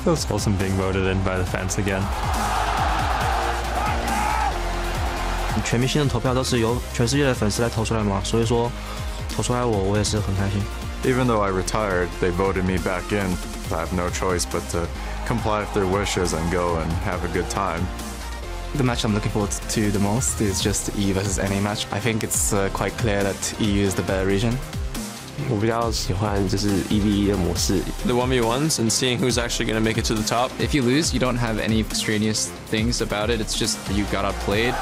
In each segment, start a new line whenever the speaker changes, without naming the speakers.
feels awesome being voted in by the fans again.
全明星的投票都是由全世界的粉丝来投出来嘛，所以说投出来我也是很开心。
Even though I retired, they voted me back in. I have no choice but to comply with their wishes and go and have a good time.
The match I'm looking forward to the most is just EU versus NA match. I think it's quite clear that EU is the better region.
我比较喜欢就是1v1的模式。
The 1v1s and seeing who's actually going to make it to the top.
If you lose, you don't have any extraneous things about it. It's just you got outplayed.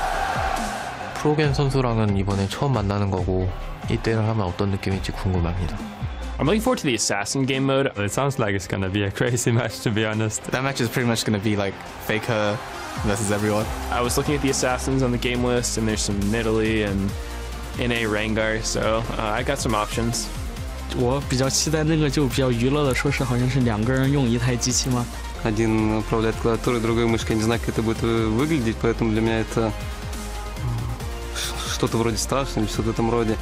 프로겐 선수랑은 이번에 처음 만나는 거고 이때를 하면 어떤 느낌일지 궁금합니다.
I'm looking forward to the assassin game mode. It sounds like it's gonna be a crazy match, to be honest.
That match is pretty much going to be like Faker versus everyone.
I was looking at the assassins on the game list, and there's some Nidalee and NA Rengar, so I got some options.
我比较期待那个就比较娱乐的，说是好像是2个人用一台机器吗？
Один управляет клавиатурой, другой мышкой. Я не знаю, как это будет выглядеть, поэтому для меня это что-то вроде страшного или что-то в этом роде.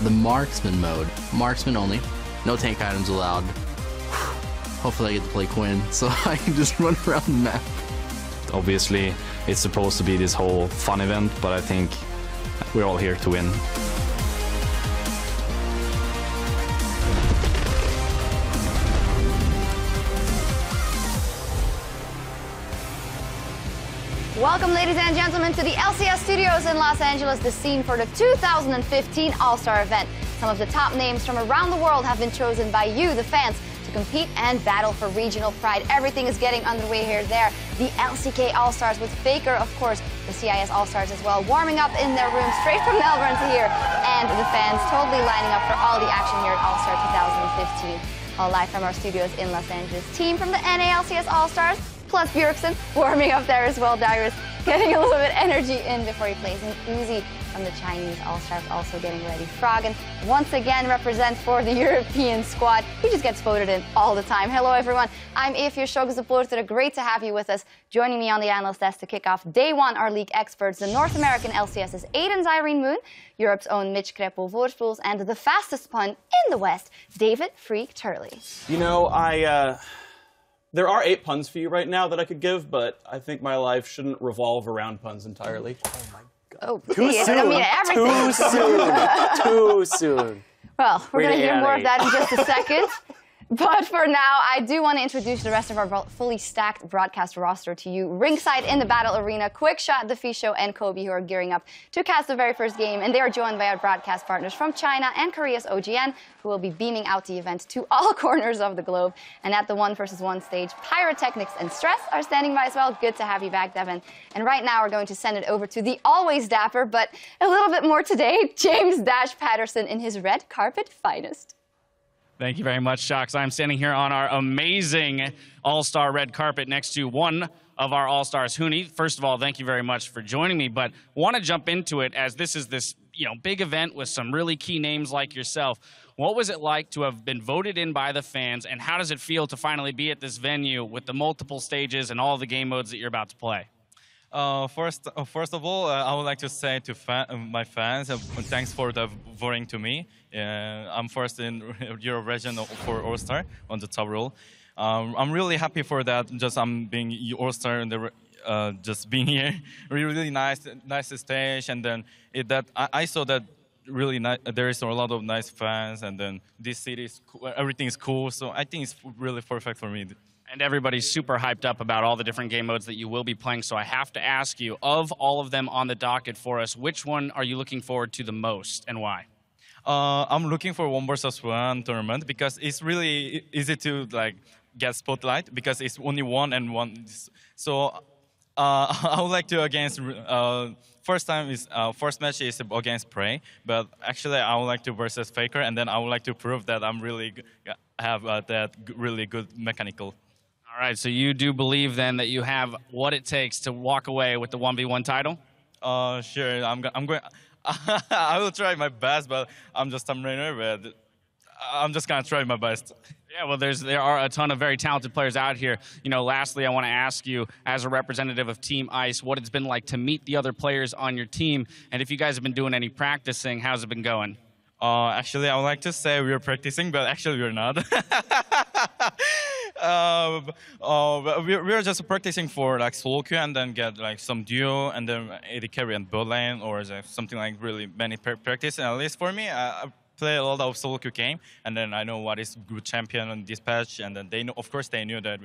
The marksman mode. Marksman only. No tank items allowed. Hopefully I get to play Quinn, so I can just run around the map.
Obviously, it's supposed to be this whole fun event, but I think we're all here to win.
Welcome, ladies and gentlemen, to the LCS studios in Los Angeles, the scene for the 2015 All-Star event. Some of the top names from around the world have been chosen by you, the fans, to compete and battle for regional pride. Everything is getting underway here. There, the LCK All-Stars with Faker, of course, the CIS All-Stars as well, warming up in their room straight from Melbourne to here, and the fans totally lining up for all the action here at All-Star 2015. All live from our studios in Los Angeles. Team from the NA LCS All-Stars, plus Bjergsen warming up there as well. Dyrus getting a little bit energy in before he plays. And Uzi from the Chinese All-Stars also getting ready. Froggen once again represents for the European squad. He just gets voted in all the time. Hello everyone, I'm Sjokz. Great to have you with us. Joining me on the analyst desk to kick off day one, our league experts, the North American LCS's Aiden Zirene Moon, Europe's own Mitch Krepo VODS, and the fastest pun in the West, David Phreak Turley.
You know, there are 8 puns for you right now that I could give, but I think my life shouldn't revolve around puns entirely.
Oh my God. Oh,
too soon.
I mean, everything.
Too soon. Too soon.
Well, we're going to hear more of that in just a second. But for now, I do want to introduce the rest of our fully stacked broadcast roster to you. Ringside in the battle arena, Quickshot, The Fish Show, and Kobe, who are gearing up to cast the very first game. And they are joined by our broadcast partners from China and Korea's OGN, who will be beaming out the event to all corners of the globe. And at the 1v1 stage, Pyrotechnics and Stress are standing by as well. Good to have you back, Devin. And right now, we're going to send it over to the always dapper, but a little bit more today, James Dash Patterson in his red carpet finest.
Thank you very much, Sjokz. I'm standing here on our amazing all-star red carpet next to one of our all-stars, Huni. First of all, thank you very much for joining me, but want to jump into it as this is this big event with some really key names like yourself. What was it like to have been voted in by the fans, and how does it feel to finally be at this venue with the multiple stages and all the game modes that you're about to play?
First of all, I would like to say to my fans, thanks for the voting to me. I'm first in Euro region for All-Star on the top role. I'm really happy for that. Just I'm being All-Star and just being here. Really nice stage, and then I saw that really there is a lot of nice fans, and then this city is cool, everything is cool. So I think it's really perfect for me.
And everybody's super hyped up about all the different game modes that you will be playing, so I have to ask you, of all of them on the docket for us, which one are you looking forward to the most, and why?
I'm looking for 1v1 tournament because it's really easy to get spotlight because it's only 1 and 1. So I would like to against first match is against Prey, but actually I would like to versus Faker, and then I would like to prove that I'm really have that really good mechanical.
All right, so you do believe then that you have what it takes to walk away with the 1v1 title?
Sure, I'm going. I will try my best, but I'm just Tom Rainer, but I'm just gonna try my best.
Yeah, well, there are a ton of very talented players out here. Lastly, I want to ask you, as a representative of Team Ice, what it's been like to meet the other players on your team, and if you guys have been doing any practicing, how's it been going?
Actually, I would like to say we're practicing, but actually we're not. we're just practicing for like solo queue and then get like some duo and then AD carry and bot lane or something like really many practice. And at least for me, I play a lot of solo queue game and then I know what is good champion and dispatch and then they know, of course, they knew that.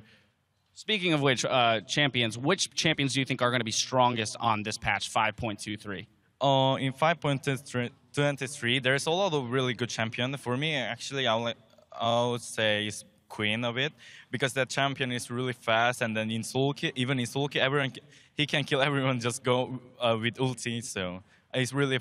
Speaking of which, champions, which champions do you think are going to be strongest on this patch 5.23?
In 5.23, there's a lot of really good champion. For me, actually, I would say it's Queen of it because that champion is really fast and then in solo queue, even in solo queue, he can kill everyone just go with ulti. So it's really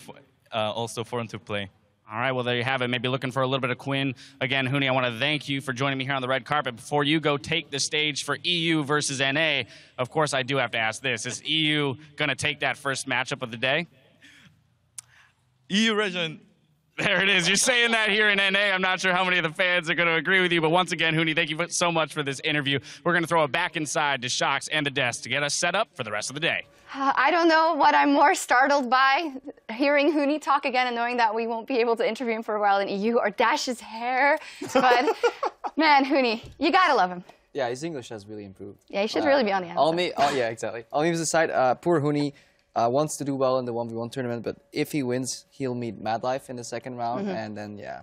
also fun to play.
All right, well, there you have it. Maybe looking for a little bit of Quinn. Again, Huni, I want to thank you for joining me here on the red carpet. Before you go take the stage for EU versus NA, of course, I do have to ask this. Is EU going to take that first matchup of the day?
EU region.
There it is. You're saying that here in NA. I'm not sure how many of the fans are going to agree with you. But once again, Huni, thank you so much for this interview. We're going to throw it back inside to Sjokz and the desk to get us set up for the rest of the day.
I don't know what I'm more startled by, hearing Huni talk again and knowing that we won't be able to interview him for a while in EU, or Dash's hair. But, man, Huni, you got to love him.
Yeah, his English has really improved.
Yeah, he should really be on the end.
Yeah, exactly. All memes aside, poor Huni wants to do well in the 1v1 tournament, but if he wins, he'll meet Madlife in the second round, and then, yeah,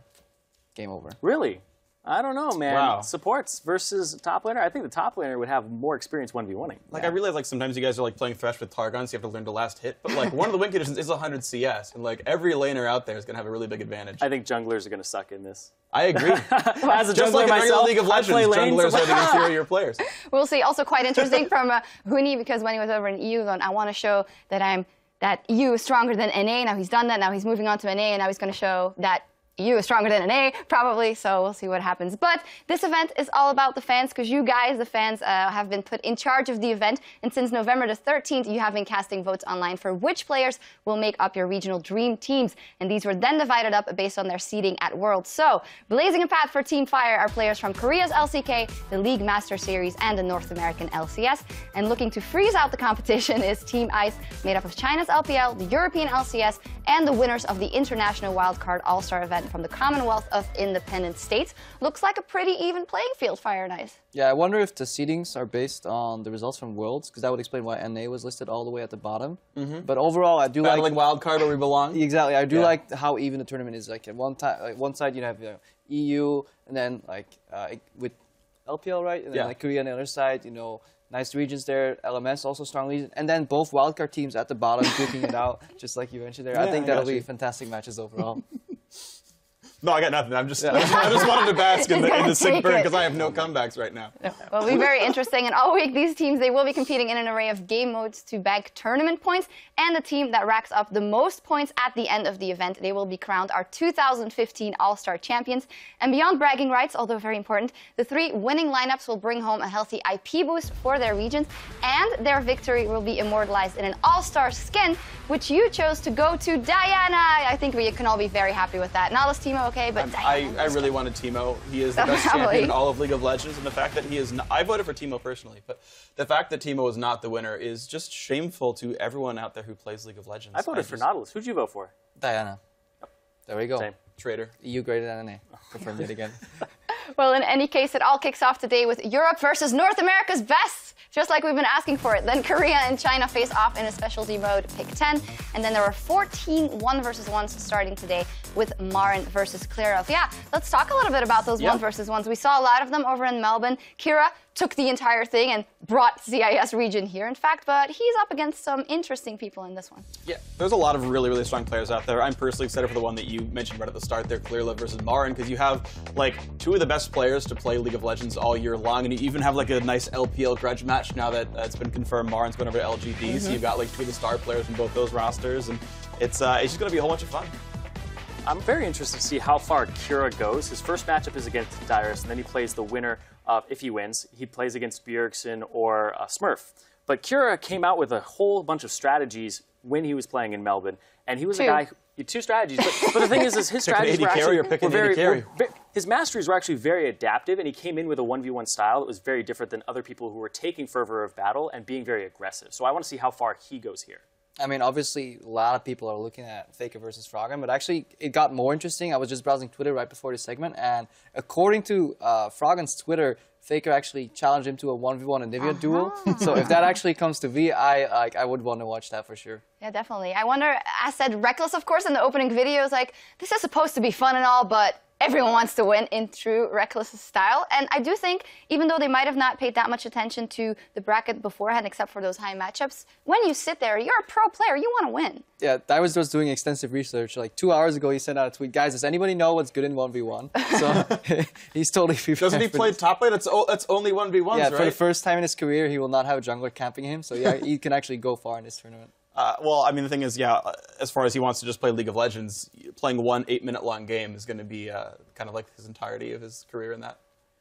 game over.
Really? I don't know, man.
Wow.
Supports versus top laner. I think the top laner would have more experience 1v1ing.
Like, I realize, like, sometimes you guys are, like, playing Thresh with Targon, so you have to learn to last hit. But, like, one of the win conditions is 100 CS. And, like, every laner out there is going to have a really big advantage.
I think junglers are going to suck in this.
I agree.
As a
Just
jungler
like in
myself,
regular League of Legends, junglers are the inferior players.
We'll see. Also quite interesting from Huni, because when he was over in EU, I want to show that that EU is stronger than NA. Now he's done that. Now he's moving on to NA, and now he's going to show that EU is stronger than NA, probably, so we'll see what happens. But this event is all about the fans, because you guys, the fans, have been put in charge of the event. And since November the 13th, you have been casting votes online for which players will make up your regional dream teams. And these were then divided up based on their seeding at Worlds. So, blazing a path for Team Fire are players from Korea's LCK, the League Master Series, and the North American LCS. And looking to freeze out the competition is Team Ice, made up of China's LPL, the European LCS, and the winners of the International Wildcard All-Star event from the Commonwealth of Independent States. Looks like a pretty even playing field, Fire and Ice.
Yeah, I wonder if the seedings are based on the results from Worlds, because that would explain why NA was listed all the way at the bottom. But overall, I do
Battling wildcard where we belong.
Exactly, I do like how even the tournament is. Like at one side you have EU, and then with LPL, right? And then like Korea on the other side, nice regions there. LMS also strong region, and then both wildcard teams at the bottom duking it out, just like you mentioned there.
Yeah,
I think that'll be fantastic matches overall.
No, I got nothing. I just wanted to bask in the sick burn because I have no comebacks right now.
Well, it'll be very interesting. And all week, these teams, they will be competing in an array of game modes to bag tournament points. And the team that racks up the most points at the end of the event, they will be crowned our 2015 All-Star champions. And beyond bragging rights, although very important, the 3 winning lineups will bring home a healthy IP boost for their regions. And their victory will be immortalized in an All-Star skin, which you chose to go to Diana. I think we can all be very happy with that. Not as Timo, okay, but
I really wanted Timo. He is the best champion in all of League of Legends, and the fact that he is not, I voted for Timo personally, but the fact that Timo is not the winner is just shameful to everyone out there who plays League of Legends.
I voted for Nautilus. Who'd you vote for?
Diana. There we go.
Same.
Traitor.
EU greater than NA. Confirmed it again.
Well, in any case, it all kicks off today with Europe versus North America's best. Just like we've been asking for it. Then Korea and China face off in a specialty mode, pick 10. And then there are 14 1 versus 1s starting today with Marin versus Clara. Yeah, let's talk a little bit about those 1 versus 1s. We saw a lot of them over in Melbourne. Kira took the entire thing and brought CIS region here, in fact, but he's up against some interesting people in this one.
Yeah, there's a lot of really, really strong players out there. I'm personally excited for the one that you mentioned right at the start there, Clearlove versus Marin, because you have, like, 2 of the best players to play League of Legends all year long, and you even have, like, a nice LPL grudge match now that it's been confirmed Marin's been over to LGD, so you've got, like, 2 of the star players from both those rosters, and it's just going to be a whole bunch of fun.
I'm very interested to see how far Kira goes. His first matchup is against Dyrus, and then he plays the winner of, if he wins, he plays against Bjergsen or Smurf. But Kira came out with a whole bunch of strategies when he was playing in Melbourne, and he was a guy. 2 strategies, but the thing is his strategies were actually his masteries were actually very adaptive, and he came in with a 1v1 style that was very different than other people who were taking fervor of battle and being very aggressive. So I want to see how far he goes here.
I mean, obviously, a lot of people are looking at Faker versus Froggen, but actually, it got more interesting. I was just browsing Twitter right before this segment, and according to Froggen's Twitter, Faker actually challenged him to a 1v1 Anivia duel. So if that actually comes to V, I would want to watch that for sure.
Yeah, definitely. I wonder, as said, Reckless, of course, in the opening videos, like, this is supposed to be fun and all, but everyone wants to win in true Reckless style. And I do think, even though they might have not paid that much attention to the bracket beforehand, except for those high matchups, when you sit there, you're a pro player, you want to win.
Yeah, I was just doing extensive research. Like 2 hours ago, he sent out a tweet, guys, does anybody know what's good in 1v1? So he's totally prepared.
Doesn't he play top lane? That's only 1v1s,
yeah,
right?
For the first time in his career, he will not have a jungler camping him. So yeah, he can actually go far in this tournament.
Well, I mean, the thing is, yeah, as far as he wants to just play League of Legends, playing one 8-minute-long game is going to be kind of like his entirety of his career in that.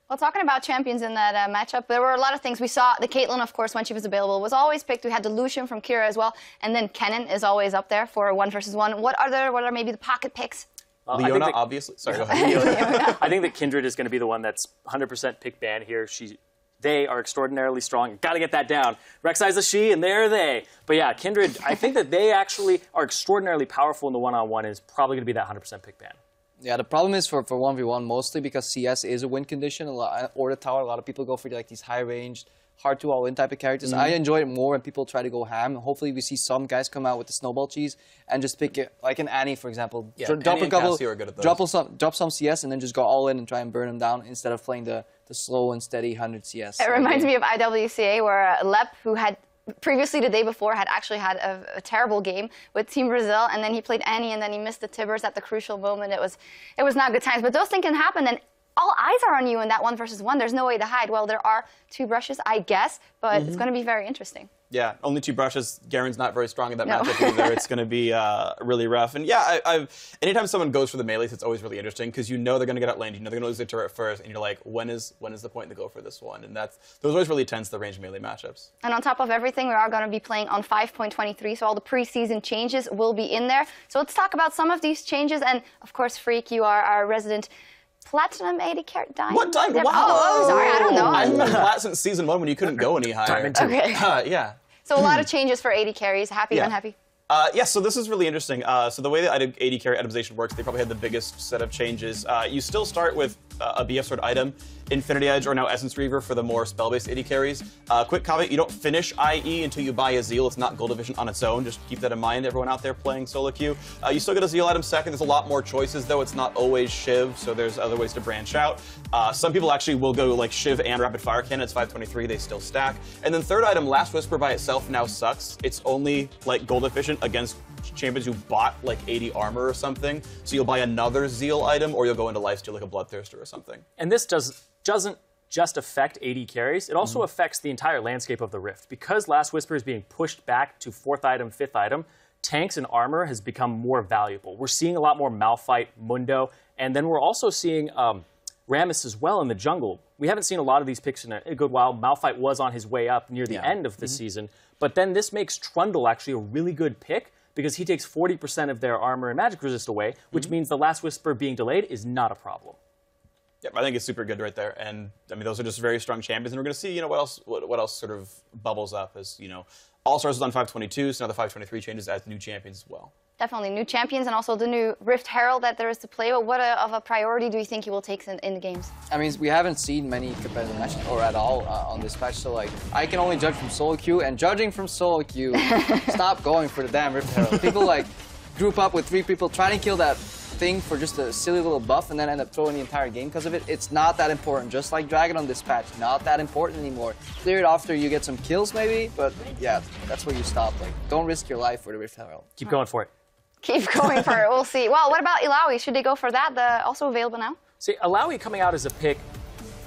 Well, talking about champions in that matchup, there were a lot of things. We saw the Caitlyn, of course, when she was available, was always picked. We had the Lucian from Kira as well. And then Kennen is always up there for 1 versus 1. What are maybe the pocket picks?
Leona, obviously. Sorry, go ahead.
I think that Kindred is going to be the one that's 100% pick ban here. They are extraordinarily strong. Got to get that down. Rek'Sai's a she, and they're they. But yeah, Kindred, I think that they actually are extraordinarily powerful in the one-on-one and is probably going to be that 100% pick ban.
Yeah, the problem is for 1v1 mostly because CS is a win condition. Or the tower, a lot of people go for like these high-ranged, hard-to-all-win type of characters. I enjoy it more when people try to go ham. Hopefully we see some guys come out with the snowball cheese and just pick it, like an Annie, for example.
Yeah, drop a couple, are good at those.
drop some CS and then just go all in and try and burn them down instead of playing the slow and steady 100 CS.
It reminds me of IWCA where Lep, who had previously the day before had actually had a terrible game with Team Brazil, and then he played Annie, and then he missed the Tibbers at the crucial moment. It was not good times, but those things can happen, and all eyes are on you in that 1 versus 1. There's no way to hide. Well, there are 2 brushes, I guess, but it's going to be very interesting.
Yeah, only 2 brushes. Garen's not very strong in that matchup either. It's going to be really rough. And yeah, anytime someone goes for the melees, it's always really interesting because you know they're going to get outlaned. You know they're going to lose their turret first, and you're like, when is the point to go for this one? And those are always really tense, the range melee matchups.
And on top of everything, we are going to be playing on 5.23, so all the preseason changes will be in there. So let's talk about some of these changes. And of course, Phreak, you are our resident Platinum 80 carat diamond.
What diamond? Wow.
Oh, sorry, I don't know.
I've been flat since season 1 when you couldn't go any higher.
Diamond 2.
Okay.
Yeah.
So a lot of changes for 80 carries. Happy, unhappy?
Yeah, so this is really interesting. So the way that 80 carry itemization works, they probably had the biggest set of changes. You still start with a BF sword item, Infinity Edge, or now Essence Reaver for the more spell-based 80 carries. Quick caveat, you don't finish IE until you buy a Zeal. It's not Gold Division on its own. Just keep that in mind, everyone out there playing solo queue. You still get a Zeal item second. There's a lot more choices, though. It's not always Shiv, so there's other ways to branch out. Some people actually will go like Shiv and Rapid Fire Cannon. It's 523. They still stack. And then third item, Last Whisper by itself now sucks. It's only like gold efficient against champions who bought like 80 armor or something. So you'll buy another Zeal item, or you'll go into lifesteal like a Bloodthirster or something.
And this doesn't just affect 80 carries, it also affects the entire landscape of the Rift. Because Last Whisper is being pushed back to 4th item, 5th item, tanks and armor has become more valuable. We're seeing a lot more Malphite, Mundo, and then we're also seeing Rammus as well in the jungle. We haven't seen a lot of these picks in a good while. Malphite was on his way up near the end of the season, but then this makes Trundle actually a really good pick because he takes 40% of their armor and magic resist away, which means the Last Whisper being delayed is not a problem.
Yep, I think it's super good right there, and I mean those are just very strong champions, and we're going to see, you know, what else sort of bubbles up as, you know, All Stars is on 522, so now the 523 changes as new champions as well.
Definitely new champions and also the new Rift Herald that there is to play. But what of a priority do you think he will take in the games?
I mean, we haven't seen many competitive matches or at all on this patch, so like I can only judge from solo queue, and judging from solo queue, stop going for the damn Rift Herald. People like group up with 3 people trying to kill that thing for just a silly little buff and then end up throwing the entire game because of it. It's not that important, just like Dragon on this patch, not that important anymore. Clear it after you get some kills maybe, but yeah, that's where you stop. Like, don't risk your life for the Rift Herald.
Keep going for it.
Keep going for it, we'll see. Well, what about Illaoi? Should they go for that? Also available now?
See, Illaoi coming out as a pick,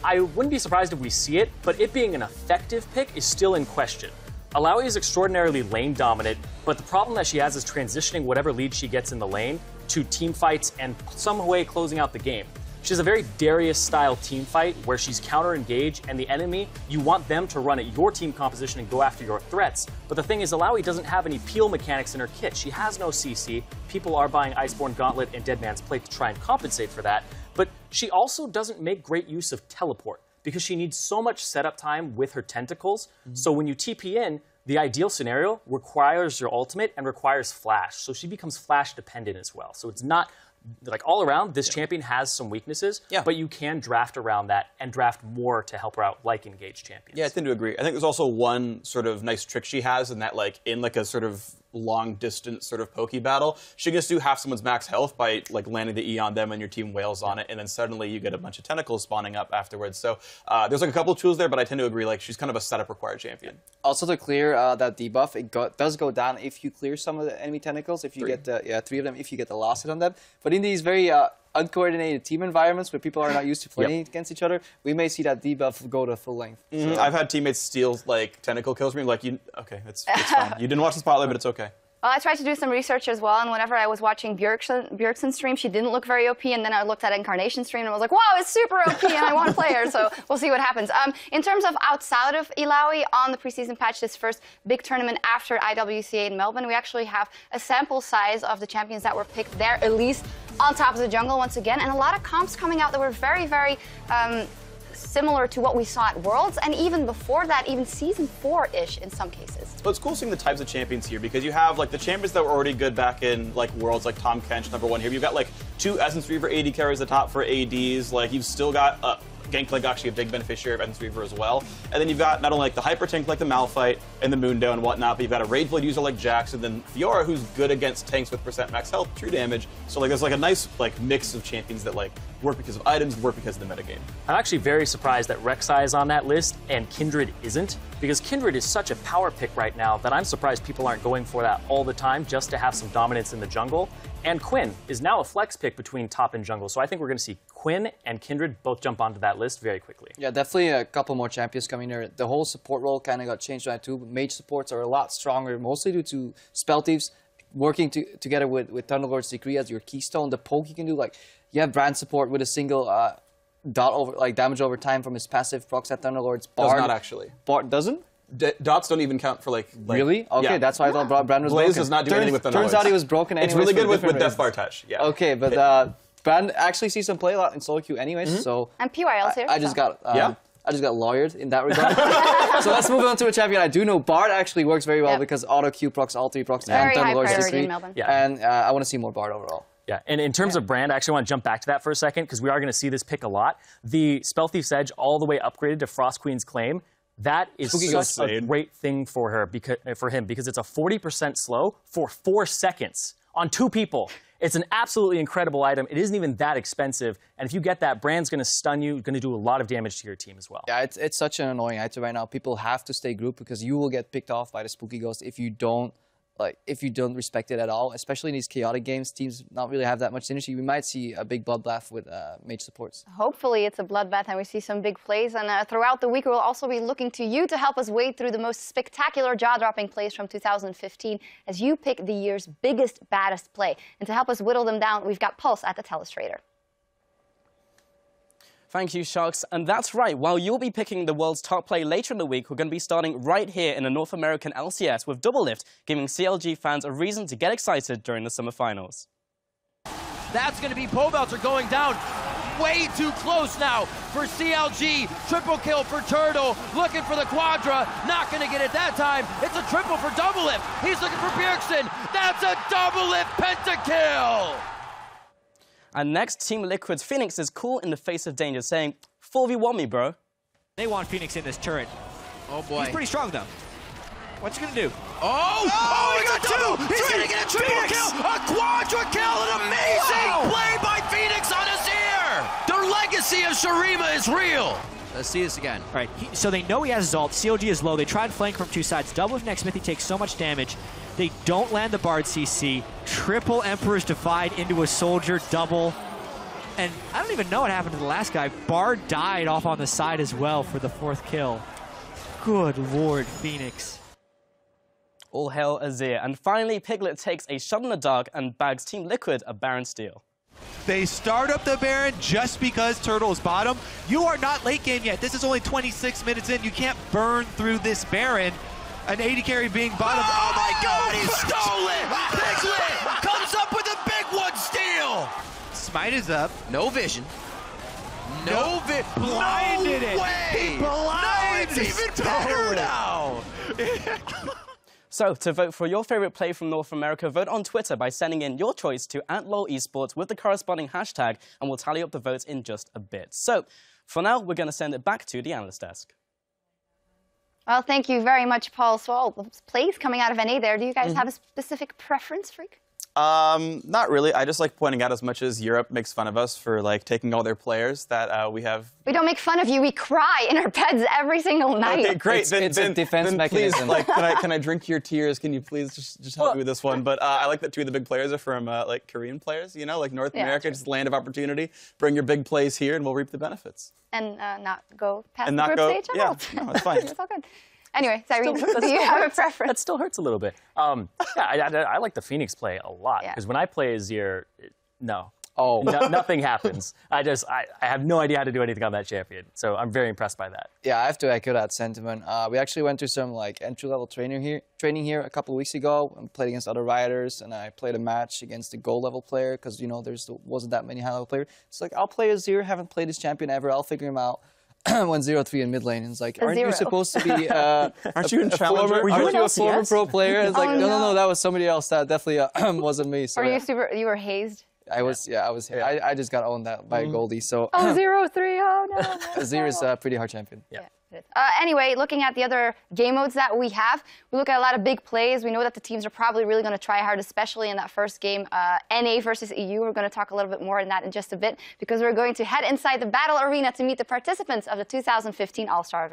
I wouldn't be surprised if we see it, but it being an effective pick is still in question. Illaoi is extraordinarily lane dominant, but the problem that she has is transitioning whatever lead she gets in the lane to team fights and some way closing out the game. She has a very Darius-style team fight where she's counter-engaged, and the enemy, you want them to run at your team composition and go after your threats. But the thing is, Illaoi doesn't have any peel mechanics in her kit. She has no CC. People are buying Iceborne Gauntlet and Deadman's Plate to try and compensate for that. But she also doesn't make great use of teleport because she needs so much setup time with her tentacles. So when you TP in, the ideal scenario requires your ultimate and requires flash. So she becomes flash dependent as well. So it's not like all around, this champion has some weaknesses, but you can draft around that and draft more to help her out, like engaged champions.
Yeah, I tend to agree. I think there's also one sort of nice trick she has in that, like, in like a sort of long distance sort of pokey battle, she can just do half someone's max health by like landing the E on them and your team wails on it, and then suddenly you get a bunch of tentacles spawning up afterwards. So there's like a couple of tools there, but I tend to agree, like, she's kind of a setup required champion. Also to clear that debuff, it does go down if you clear some of the enemy tentacles, if you get the, 3 of them, if you get the last hit on them. But in these very uncoordinated team environments where people are not used to playing against each other, we may see that debuff go to full length. So. I've had teammates steal like tentacle kills from me, like, okay, it's fine. You didn't watch the spotlight, but it's okay.
Well, I tried to do some research as well, and whenever I was watching Bjergsen's stream, she didn't look very OP, and then I looked at Incarnation's stream and I was like, wow, it's super OP, and I want to play her, so we'll see what happens. In terms of outside of Illaoi on the preseason patch, this first big tournament after IWCA in Melbourne, we actually have a sample size of the champions that were picked there, at least on top of the jungle once again, and a lot of comps coming out that were very, very similar to what we saw at Worlds, and even before that, even Season 4-ish in some cases.
But it's cool seeing the types of champions here, because you have like the champions that were already good back in like Worlds, like Tom Kench, #1 here. You've got like 2 Essence Reaver AD carries, the top for ADs. Like you've still got Gangplank actually a big beneficiary of Essence Reaver as well. And then you've got not only like the Hyper Tank like the Malphite and the Mundo and whatnot, but you've got a Rage Blade user like Jax, and then Fiora who's good against tanks with % max health, true damage. So like there's like a nice like mix of champions that like work because of items, work because of the metagame.
I'm actually very surprised that Rek'Sai is on that list and Kindred isn't, because Kindred is such a power pick right now that I'm surprised people aren't going for that all the time just to have some dominance in the jungle. And Quinn is now a flex pick between top and jungle, so I think we're going to see Quinn and Kindred both jump onto that list very quickly.
Yeah, definitely a couple more champions coming there. The whole support role kind of got changed on that too. Mage supports are a lot stronger, mostly due to Spell Thieves working together with Thunderlord's Decree as your keystone. The poke you can do, like, you have Brand support with a single damage over time from his passive, procs at Thunderlord's. Bard,
does not actually.
Bard doesn't?
Dots don't even count for like
really? Okay, yeah. That's why I thought Brand was
Blaze
broken.
does not do anything with Thunderlords.
Turns out he was broken anyways.
It's really good with Death Bar Touch, yeah.
Okay, but Brand actually sees some play a lot in solo queue anyways, so...
And PYL's here.
I just got lawyered in that regard. So let's move on to a champion I do know. Bard actually works very well because auto Q procs, all 3 procs, and Thunderlord's Decree. And I want to see more Bard overall.
Yeah, and in terms of Brand, I actually want to jump back to that for a second, because we are going to see this pick a lot. The Spell Thief's Edge all the way upgraded to Frost Queen's Claim. That is such a great thing for her, for him, because it's a 40% slow for 4 seconds on 2 people. It's an absolutely incredible item. It isn't even that expensive, and if you get that, Brand's going to stun you, going to do a lot of damage to your team as well.
Yeah, it's such an annoying item right now. People have to stay grouped because you will get picked off by the Spooky Ghost if you don't respect it at all, especially in these chaotic games. Teams not really have that much synergy. We might see a big bloodbath with mage supports.
Hopefully it's a bloodbath and we see some big plays. And throughout the week, we'll also be looking to you to help us wade through the most spectacular jaw-dropping plays from 2015 as you pick the year's biggest, baddest play. And to help us whittle them down, we've got Pulse at the Telestrator.
Thank you, Sjokz. And that's right, while you'll be picking the world's top play later in the week, we're going to be starting right here in the North American LCS with Double Lift, giving CLG fans a reason to get excited during the summer finals.
That's going to be Pobelter going down. Way too close now for CLG. Triple kill for Turtle, looking for the Quadra. Not going to get it that time. It's a triple for Double Lift. He's looking for Bjergsen. That's a Double Lift pentakill.
And next, Team Liquid's Phoenix is cool in the face of danger, saying, 4v1 me, bro.
They want Phoenix in this turret.
Oh, boy.
He's pretty strong, though. What's he going to do?
Oh,
he got 2! He's going to get a triple kill! A quadra kill! An amazing play by Phoenix on Azir! The legacy of Shurima is real!
Let's see this again.
All right, so they know he has his ult. CLG is low. They try and flank from 2 sides. Double with next Smithy takes so much damage. They don't land the Bard CC. Triple Emperor's Divide into a soldier double. And I don't even know what happened to the last guy. Bard died off on the side as well for the 4th kill. Good lord, Phoenix.
All hail Azir. And finally, Piglet takes a shot in the dark and bags Team Liquid a Baron steal.
They start up the Baron just because Turtle is bottom. You are not late game yet. This is only 26 minutes in. You can't burn through this Baron. An AD carry being bottom.
Oh my god, he stole it! Piglet comes up with a big one steal!
Smite is up.
No vision.
No vision. Blinded it.
Way.
He blinded
it's even better now!
So, to vote for your favorite play from North America, vote on Twitter by sending in your choice to @LOLesports with the corresponding hashtag, and we'll tally up the votes in just a bit. So, for now, we're going to send it back to the analyst desk.
Well, thank you very much, Paul. So all the plays coming out of NA there, do you guys have a specific preference, Phreak?
Not really. I just like pointing out, as much as Europe makes fun of us for like taking all their players, that we have.
We don't make fun of you. We cry in our beds every single night.
Okay, great.
It's a defense mechanism.
Please, like, can I drink your tears? Can you please just help me with this one? But I like that two of the big players are from like Korean players. You know, like North America, just land of opportunity. Bring your big plays here, and we'll reap the benefits.
And not go past
and
the
not
group
go.
stage.
Yeah, no, it's fine.
It's all good. Anyway, Zirene, do you have a preference?
That still hurts a little bit. Yeah, I like the Phoenix play a lot, because when I play Azir, nothing happens. I have no idea how to do anything on that champion, so I'm very impressed by that.
Yeah, I have to echo that sentiment. We actually went through some like entry-level training here a couple of weeks ago and played against other Rioters, and I played a match against a gold-level player because, you know, wasn't that many high-level players. It's like, I'll play Azir, haven't played this champion ever, I'll figure him out. 1-0-3 in mid lane, and it's like, aren't you supposed to be
aren't you in Challenger?
Aren't you a former pro player? It's like, no, that was somebody else. That definitely wasn't me. So,
you were hazed?
I was, I just got owned that by a Goldie. So
0-3, oh no.
Azir is a pretty hard champion.
Yeah. Anyway, looking at the other game modes that we have, we look at a lot of big plays. We know that the teams are probably really going to try hard, especially in that first game, NA versus EU. We're going to talk a little bit more on that in just a bit, because we're going to head inside the battle arena to meet the participants of the 2015 All-Star event.